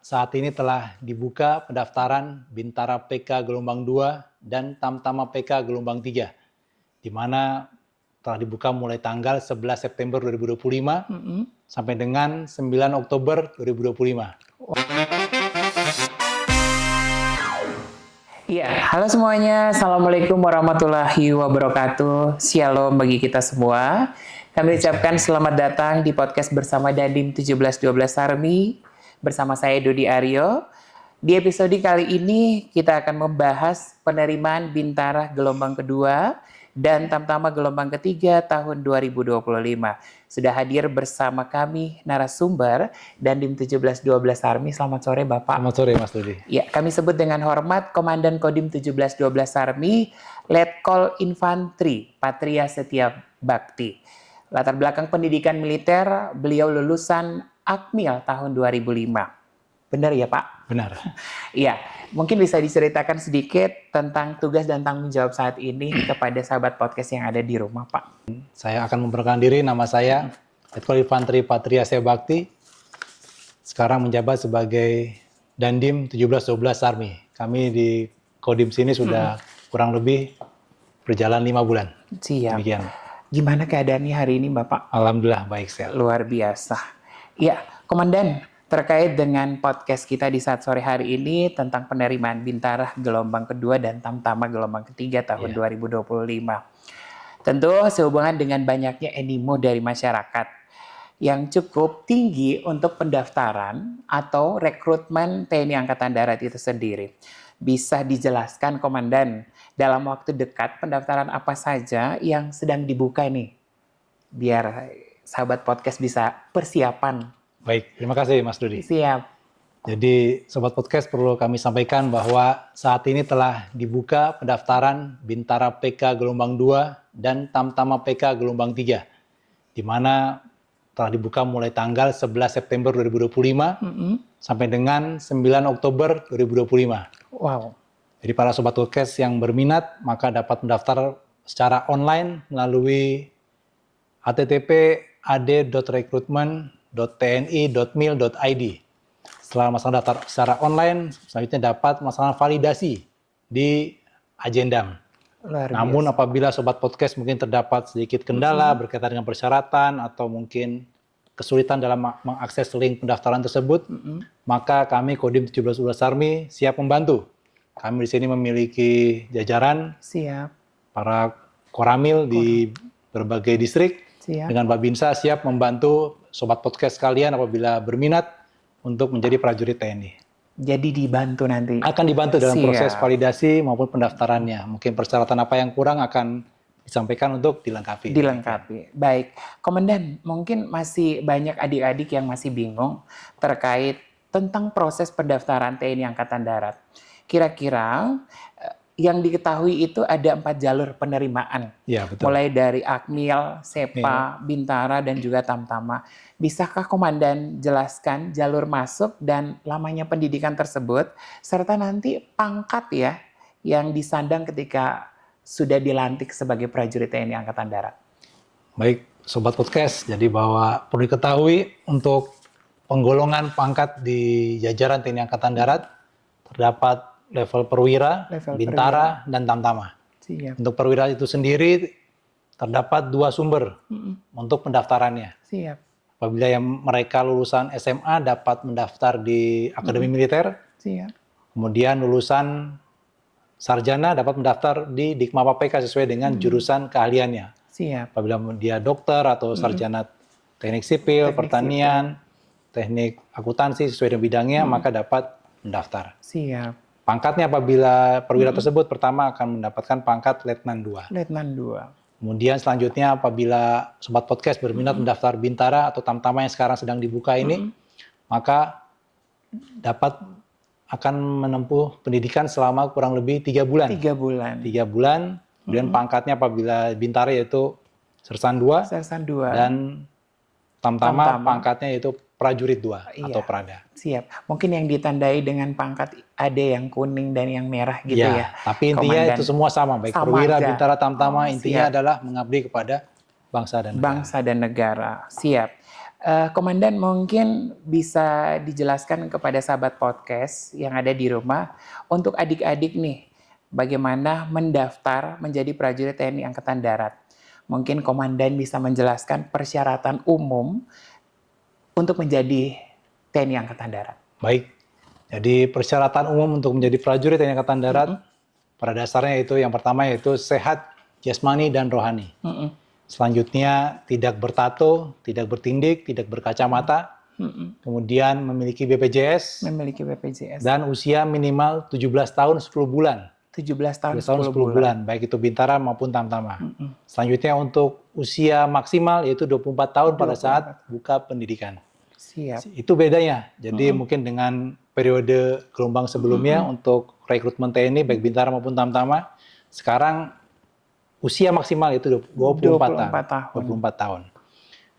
saat ini telah dibuka pendaftaran Bintara PK Gelombang 2 dan Tamtama PK Gelombang 3, di mana telah dibuka mulai tanggal 11 September 2025 sampai dengan 9 Oktober 2025. Iya, halo semuanya. Assalamualaikum warahmatullahi wabarakatuh. Shalom bagi kita semua. Kami ucapkan selamat datang di podcast bersama Dandim 1712 Army. Bersama saya Dodi Aryo. Di episode kali ini kita akan membahas penerimaan Bintara gelombang kedua dan Tamtama gelombang ketiga tahun 2025. Sudah hadir bersama kami narasumber Dandim 1712 Army. Selamat sore Bapak. Selamat sore Mas Dodi. Ya, kami sebut dengan hormat Komandan Kodim 1712 Army, Letkol Infantri Patria Setia Bakti. Latar belakang pendidikan militer, beliau lulusan Akmil tahun 2005. Benar ya Pak? Benar. Iya, mungkin bisa diceritakan sedikit tentang tugas dan tanggung jawab saat ini kepada sahabat podcast yang ada di rumah Pak. Saya akan memperkenalkan diri, nama saya Letkol Infantri Patria Setia Bakti. Sekarang menjabat sebagai Dandim 1712 Army. Kami di Kodim sini sudah kurang lebih berjalan 5 bulan. Siap. Demikian. Gimana keadaannya hari ini Bapak? Alhamdulillah baik sehat. Luar biasa. Iya, Komandan, terkait dengan podcast kita di saat sore hari ini tentang penerimaan Bintara gelombang kedua dan Tamtama gelombang ketiga tahun 2025. Tentu sehubungan dengan banyaknya animo dari masyarakat yang cukup tinggi untuk pendaftaran atau rekrutmen TNI Angkatan Darat itu sendiri. Bisa dijelaskan Komandan, dalam waktu dekat pendaftaran apa saja yang sedang dibuka nih? Biar sahabat podcast bisa persiapan. Baik, terima kasih Mas Dodi. Siap. Jadi Sobat Podcast perlu kami sampaikan bahwa saat ini telah dibuka pendaftaran Bintara PK Gelombang 2 dan Tamtama PK Gelombang 3, di mana telah dibuka mulai tanggal 11 September 2025 sampai dengan 9 Oktober 2025. Wow. Jadi para Sobat Podcast yang berminat maka dapat mendaftar secara online melalui http://ad.recruitment.tni.mil.id. Setelah melaksanakan daftar secara online, selanjutnya dapat melaksanakan validasi di Agendam. Namun apabila Sobat Podcast mungkin terdapat sedikit kendala berkaitan dengan persyaratan atau mungkin kesulitan dalam mengakses link pendaftaran tersebut, maka kami Kodim 1712 Army siap membantu. Kami di sini memiliki jajaran para koramil di berbagai distrik. Dengan Babinsa siap membantu Sobat Podcast kalian apabila berminat untuk menjadi prajurit TNI. Jadi dibantu nanti? Akan dibantu dalam proses validasi maupun pendaftarannya. Mungkin persyaratan apa yang kurang akan disampaikan untuk dilengkapi. Baik. Komandan, mungkin masih banyak adik-adik yang masih bingung terkait tentang proses pendaftaran TNI Angkatan Darat. Kira-kira yang diketahui itu ada 4 jalur penerimaan. Ya, betul. Mulai dari Akmil, Sepa, Bintara, dan juga Tamtama. Bisakah Komandan jelaskan jalur masuk dan lamanya pendidikan tersebut, serta nanti pangkat ya yang disandang ketika sudah dilantik sebagai prajurit TNI Angkatan Darat? Baik, Sobat Podcast, jadi bahwa perlu diketahui untuk penggolongan pangkat di jajaran TNI Angkatan Darat terdapat level perwira, Bintara, dan Tamtama. Siap. Untuk perwira itu sendiri terdapat 2 sumber untuk pendaftarannya. Siap. Apabila yang mereka lulusan SMA dapat mendaftar di Akademi Militer. Siap. Kemudian lulusan sarjana dapat mendaftar di Dikmapa PK sesuai dengan jurusan keahliannya. Siap. Apabila dia dokter atau sarjana teknik sipil, pertanian, teknik akuntansi sesuai dengan bidangnya, maka dapat mendaftar. Siap. Pangkatnya apabila perwira tersebut pertama akan mendapatkan pangkat Letnan 2. Letnan 2. Kemudian selanjutnya apabila Sobat Podcast berminat mendaftar Bintara atau Tamtama yang sekarang sedang dibuka ini, maka akan menempuh pendidikan selama kurang lebih 3 bulan. 3 bulan. 3 bulan. Kemudian pangkatnya apabila Bintara yaitu Sersan 2. Sersan 2. Dan Tamtama pangkatnya yaitu Prajurit 2 atau Prada. Siap. Mungkin yang ditandai dengan pangkat ada yang kuning dan yang merah gitu ya. Tapi intinya Komandan, itu semua sama. Baik perwira, Bintara, Tamtama, intinya adalah mengabdi kepada bangsa dan negara. Bangsa dan negara. Siap. Komandan mungkin bisa dijelaskan kepada sahabat podcast yang ada di rumah untuk adik-adik nih, bagaimana mendaftar menjadi prajurit TNI Angkatan Darat. Mungkin Komandan bisa menjelaskan persyaratan umum untuk menjadi TNI Angkatan Darat. Baik, jadi persyaratan umum untuk menjadi prajurit TNI Angkatan Darat pada dasarnya itu yang pertama yaitu sehat jasmani dan rohani. Selanjutnya tidak bertato, tidak bertindik, tidak berkacamata, kemudian memiliki BPJS, dan usia minimal 17 tahun 10 bulan. 17 tahun 10 bulan, baik itu bintara maupun tamtama. Selanjutnya untuk usia maksimal yaitu 24 tahun pada saat buka pendidikan. Siap. Itu bedanya. Jadi mungkin dengan periode gelombang sebelumnya untuk rekrutmen TNI baik bintara maupun tamtama, sekarang usia maksimal itu 24 tahun.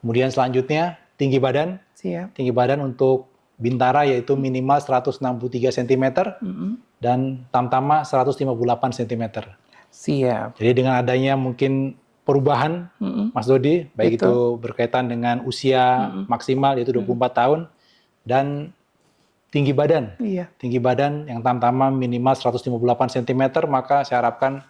Kemudian selanjutnya tinggi badan. Siap. Tinggi badan untuk bintara yaitu minimal 163 cm dan tamtama 158 cm. Siap. Jadi dengan adanya mungkin perubahan Mas Dodi, baik itu berkaitan dengan usia maksimal yaitu 24 tahun dan tinggi badan. Tinggi badan yang tamtama minimal 158 cm, maka saya harapkan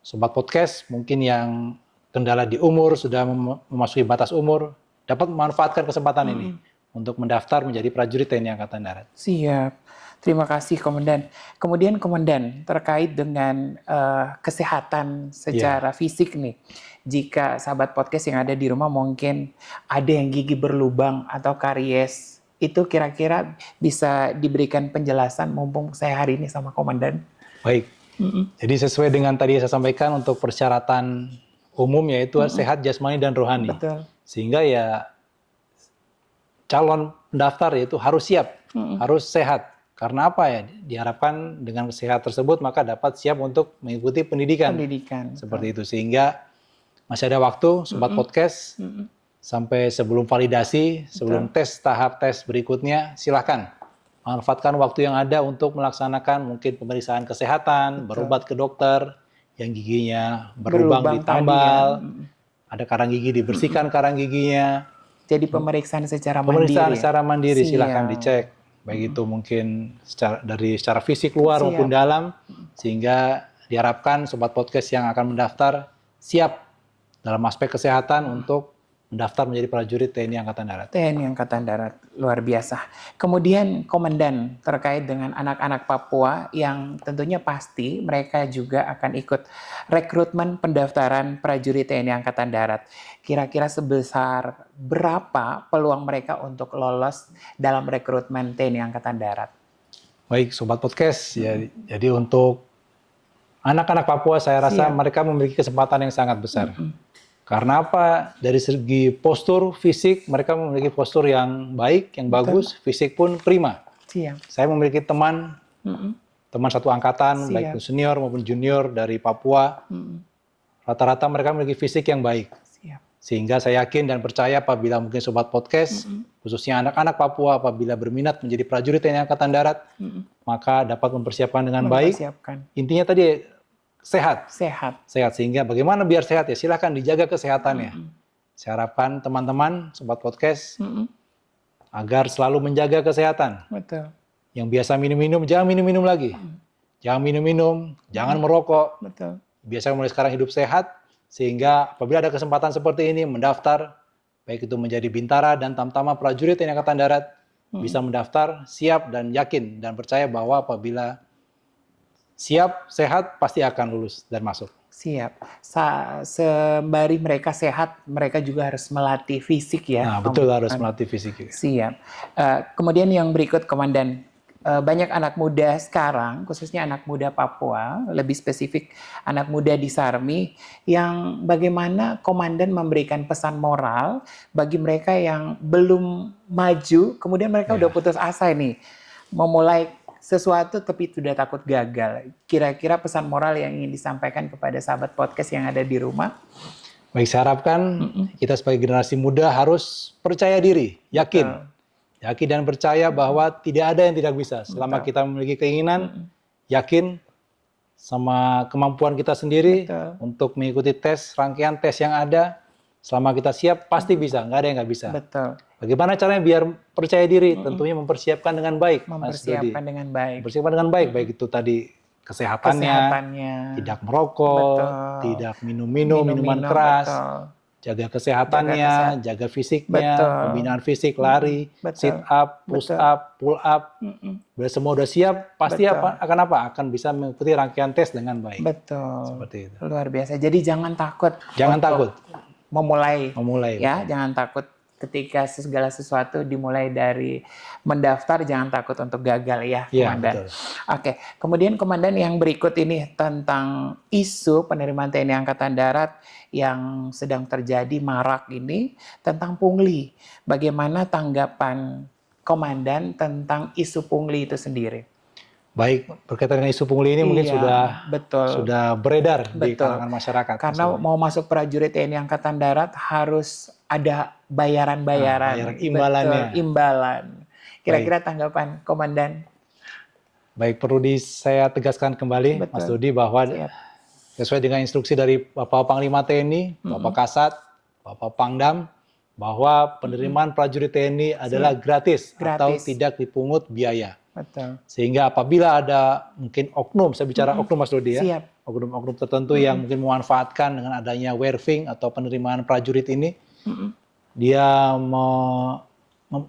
Sobat Podcast mungkin yang kendala di umur, sudah memasuki batas umur, dapat memanfaatkan kesempatan ini untuk mendaftar menjadi prajurit TNI Angkatan Darat. Siap. Terima kasih Komandan. Kemudian Komandan, terkait dengan kesehatan secara fisik nih. Jika sahabat podcast yang ada di rumah mungkin ada yang gigi berlubang atau karies, itu kira-kira bisa diberikan penjelasan mumpung saya hari ini sama Komandan. Baik. Jadi sesuai dengan tadi saya sampaikan untuk persyaratan umum yaitu sehat jasmani dan rohani. Betul. Sehingga ya calon pendaftar yaitu harus siap, harus sehat. Karena apa ya? Diharapkan dengan sehat tersebut maka dapat siap untuk mengikuti pendidikan. Seperti itu. Sehingga masih ada waktu Sobat Podcast sampai sebelum validasi, sebelum tahap tes berikutnya, silakan manfaatkan waktu yang ada untuk melaksanakan mungkin pemeriksaan kesehatan, berobat ke dokter, yang giginya berlubang ditambal, ada karang gigi dibersihkan karang giginya. Jadi pemeriksaan secara mandiri. Pemeriksaan secara mandiri silakan dicek, baik itu mungkin secara fisik luar maupun dalam, sehingga diharapkan Sobat Podcast yang akan mendaftar siap dalam aspek kesehatan untuk mendaftar menjadi prajurit TNI Angkatan Darat. TNI Angkatan Darat, luar biasa. Kemudian Komandan, terkait dengan anak-anak Papua yang tentunya pasti mereka juga akan ikut rekrutmen pendaftaran prajurit TNI Angkatan Darat. Kira-kira sebesar berapa peluang mereka untuk lolos dalam rekrutmen TNI Angkatan Darat? Baik, Sobat Podcast, jadi untuk anak-anak Papua saya rasa mereka memiliki kesempatan yang sangat besar. Karena apa? Dari segi postur fisik, mereka memiliki postur yang baik, yang bagus, fisik pun prima. Saya memiliki teman satu angkatan, baik senior maupun junior dari Papua. Rata-rata mereka memiliki fisik yang baik. Sehingga saya yakin dan percaya apabila mungkin Sobat Podcast, khususnya anak-anak Papua apabila berminat menjadi prajurit TNI Angkatan Darat, maka dapat mempersiapkan dengan baik. Intinya tadi sehat. Sehingga bagaimana biar sehat ya silakan dijaga kesehatannya. Saya harapkan teman-teman Sobat Podcast agar selalu menjaga kesehatan. Betul. Yang biasa minum-minum jangan minum-minum lagi. Jangan minum-minum, jangan merokok. Betul. Biasa mulai sekarang hidup sehat sehingga apabila ada kesempatan seperti ini mendaftar baik itu menjadi bintara dan tamtama prajurit TNI Angkatan Darat bisa mendaftar siap dan yakin dan percaya bahwa apabila siap, sehat, pasti akan lulus dan masuk. Siap. Sembari mereka sehat, mereka juga harus melatih fisik ya. Nah, betul harus melatih fisik juga. Siap. Kemudian yang berikut, Komandan. Banyak anak muda sekarang, khususnya anak muda Papua, lebih spesifik anak muda di Sarmi, yang bagaimana Komandan memberikan pesan moral bagi mereka yang belum maju, kemudian mereka udah putus asa nih, memulai sesuatu tapi sudah takut gagal. Kira-kira pesan moral yang ingin disampaikan kepada sahabat podcast yang ada di rumah? Baik, saya harapkan kita sebagai generasi muda harus percaya diri, yakin. Yakin dan percaya bahwa tidak ada yang tidak bisa. Selama kita memiliki keinginan, yakin sama kemampuan kita sendiri untuk mengikuti rangkaian tes yang ada. Selama kita siap, pasti bisa. Nggak ada yang nggak bisa. Bagaimana caranya biar percaya diri? Tentunya mempersiapkan dengan baik, Mas Dodi. Mempersiapkan dengan baik. Mempersiapkan dengan baik, baik itu tadi kesehatannya, tidak merokok, betul. tidak minum minuman keras, betul. jaga kesehatannya, jaga fisiknya, betul. pembinaan fisik, lari, betul. sit up, push up, pull up. Bila semua udah siap, pasti akan bisa mengikuti rangkaian tes dengan baik. Betul. Seperti itu. Luar biasa. Jadi jangan takut. Jangan takut. Memulai. Ya, betul. jangan takut ketika segala sesuatu dimulai dari mendaftar, jangan takut untuk gagal ya, Komandan. Betul. Oke, kemudian Komandan yang berikut ini tentang isu penerimaan TNI Angkatan Darat yang sedang terjadi marak ini tentang pungli. Bagaimana tanggapan Komandan tentang isu pungli itu sendiri? Baik, berkaitan dengan isu pungli ini mungkin sudah beredar di kalangan masyarakat. Karena mau masuk prajurit TNI Angkatan Darat harus ada bayaran imbalannya. Imbalan. Kira-kira tanggapan Komandan? Baik, perlu saya tegaskan kembali, Mas Dodi, bahwa sesuai dengan instruksi dari Bapak Panglima TNI, Bapak Kasat, Bapak Pangdam, bahwa penerimaan prajurit TNI adalah gratis atau tidak dipungut biaya. Betul. Sehingga apabila ada mungkin oknum, saya bicara oknum Mas Dodi ya, oknum-oknum tertentu yang mungkin memanfaatkan dengan adanya werving atau penerimaan prajurit ini, dia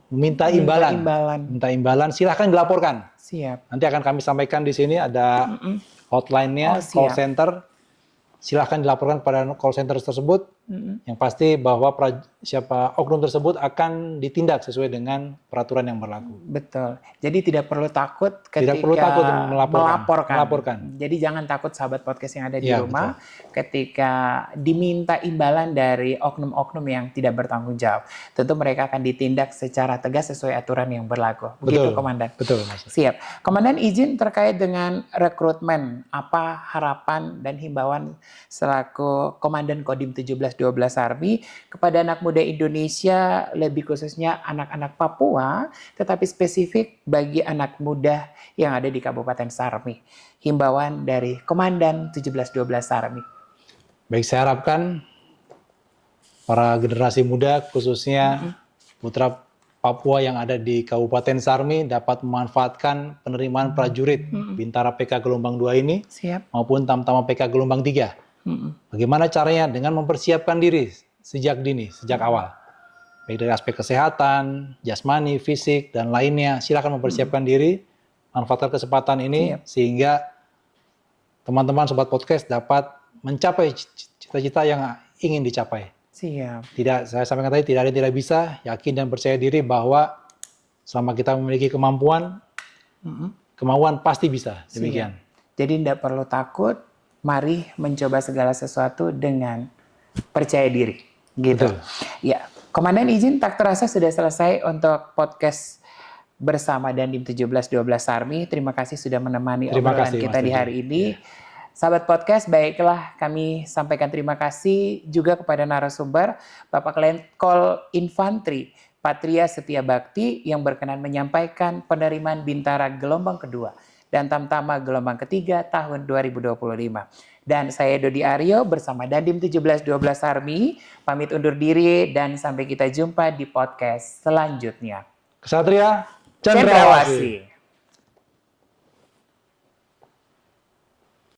meminta imbalan, silahkan dilaporkan. Siap. Nanti akan kami sampaikan di sini ada hotline-nya, call center. Silahkan dilaporkan kepada call center tersebut. Yang pasti bahwa siapa oknum tersebut akan ditindak sesuai dengan peraturan yang berlaku. Betul. Jadi tidak perlu takut ketika melaporkan. Jadi jangan takut sahabat podcast yang ada di rumah ketika diminta imbalan dari oknum-oknum yang tidak bertanggung jawab. Tentu mereka akan ditindak secara tegas sesuai aturan yang berlaku. Begitu, Komandan? Betul, Mas. Siap. Komandan, izin terkait dengan rekrutmen. Apa harapan dan himbauan selaku Komandan Kodim 1712 Army kepada anak muda Indonesia, lebih khususnya anak-anak Papua, tetapi spesifik bagi anak muda yang ada di Kabupaten Sarmi. Himbauan dari Komandan 1712 Army. Baik, saya harapkan para generasi muda, khususnya putra Papua yang ada di Kabupaten Sarmi dapat memanfaatkan penerimaan prajurit Bintara PK Gelombang 2 ini, maupun Tamtama PK Gelombang 3. Bagaimana caranya? Dengan mempersiapkan diri sejak dini, sejak awal. Baik dari aspek kesehatan, jasmani, fisik, dan lainnya. Silakan mempersiapkan diri, manfaatkan kesempatan ini, sehingga teman-teman Sobat Podcast dapat mencapai cita-cita yang ingin dicapai. Siap. Saya sampaikan tadi, tidak ada yang tidak bisa, yakin dan percaya diri bahwa selama kita memiliki kemampuan, kemauan pasti bisa. Demikian. Jadi tidak perlu takut. Mari mencoba segala sesuatu dengan percaya diri. Gitu. Betul. Ya, Komandan izin tak terasa sudah selesai untuk podcast bersama Dandim 1712 Army. Terima kasih sudah menemani obrolan kita di hari ini. Sahabat podcast, baiklah kami sampaikan terima kasih juga kepada narasumber Bapak Letkol Infantri Patria Setia Bakti yang berkenan menyampaikan penerimaan Bintara gelombang kedua dan Tamtama gelombang ketiga tahun 2025. Dan saya Dodi Aryo bersama Dandim 1712 Army pamit undur diri dan sampai kita jumpa di podcast selanjutnya. Kesatria Cendrawasih.